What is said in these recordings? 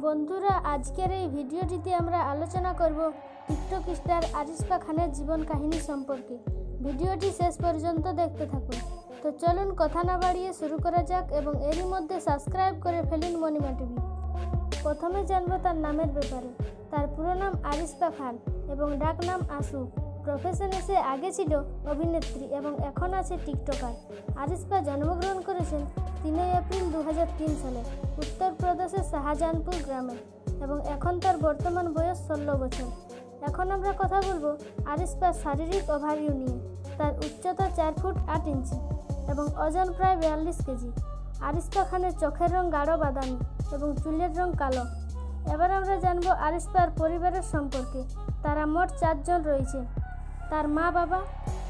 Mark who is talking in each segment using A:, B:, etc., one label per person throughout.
A: বন্ধুরা, আজকের এই ভিডিওটিতে আমরা আলোচনা করব টিকটক স্টার আরিশপা খানের জীবন কাহিনী সম্পর্কে। ভিডিওটি শেষ পর্যন্ত দেখতে থাকুন। তো চলুন কথা না বাড়িয়ে শুরু করা যাক এবং এরই মধ্যে সাবস্ক্রাইব করে ফেলুন মণিমা টিভি। প্রথমে জানবো তার নামের ব্যাপারে। তার পুরো নাম আরিশপা খান এবং ডাক নাম আসু। প্রফেশনে সে আগে ছিল অভিনেত্রী এবং এখন আছে টিকটকার। আরিশপা জন্মগ্রহণ করেছেন 3 এপ্রিল 2003 সালে উত্তরপ্রদেশের শাহজাহানপুর গ্রামে এবং এখন তার বর্তমান বয়স 16 বছর। এখন আমরা কথা বলবো আরিশপার শারীরিক ওভারভিউ নিয়ে। তার উচ্চতা 4 ফুট 8 ইঞ্চি এবং ওজন প্রায় 42 কেজি। আরিশপা খানের চোখের রং গাঢ় বাদামি এবং চুলের রং কালো। এবার আমরা জানবো আরিশপার পরিবারের সম্পর্কে। তারা মোট 4 জন রয়েছে: তার মা, বাবা,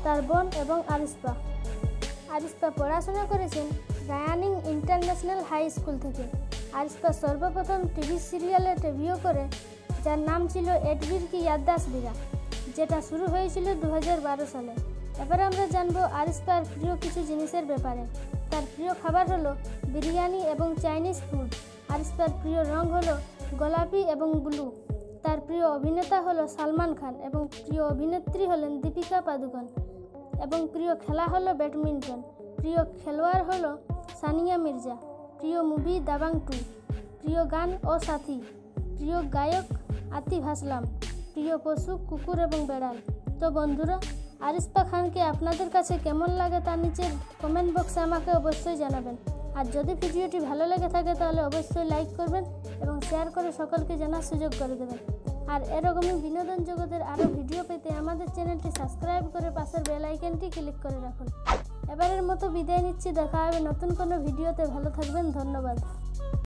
A: তার বোন এবং আরিশপা। আরিশপা পড়াশোনা করেছেন রায়ানিং ইন্টারন্যাশনাল হাই স্কুল থেকে। আরিশপা সর্বপ্রথম টিভি সিরিয়ালে ডেবিউ করে, যার নাম ছিল এডবির কি ইয়াদদাস বিরা, যেটা শুরু হয়েছিল 2012 সালে। এবার আমরা জানবো আরিশপার প্রিয় কিছু জিনিসের ব্যাপারে। তার প্রিয় খাবার হলো বিরিয়ানি এবং চাইনিজ ফুড। আরিশপার প্রিয় রং হলো গোলাপি এবং ব্লু। তার প্রিয় অভিনেতা হলো সালমান খান এবং প্রিয় অভিনেত্রী হলেন দীপিকা পাদুকোন এবং প্রিয় খেলা হলো ব্যাডমিন্টন। প্রিয় খেলোয়াড় হলো সানিয়া মির্জা। প্রিয় মুভি দাবাং 2। প্রিয় গান ও সাথী। প্রিয় গায়ক আতিফ আসলাম। প্রিয় পশু কুকুর এবং বেড়াল। তো বন্ধুরা, আরিশপা খানকে আপনাদের কাছে কেমন লাগে তা নিচের কমেন্ট বক্সে আমাকে অবশ্যই জানাবেন। আর যদি ভিডিওটি ভালো লেগে থাকে তাহলে অবশ্যই লাইক করবেন এবং শেয়ার করে সকলকে জানার সুযোগ করে দেবেন। আর এরকমই বিনোদন জগতের আরও ভিডিও পেতে আমাদের চ্যানেলটি সাবস্ক্রাইব করে পাশের বেল আইকনটি ক্লিক করে রাখুন। এবারের মতো বিদায় নিচ্ছি। দেখা হবে নতুন কোনো ভিডিওতে। ভালো থাকবেন। ধন্যবাদ।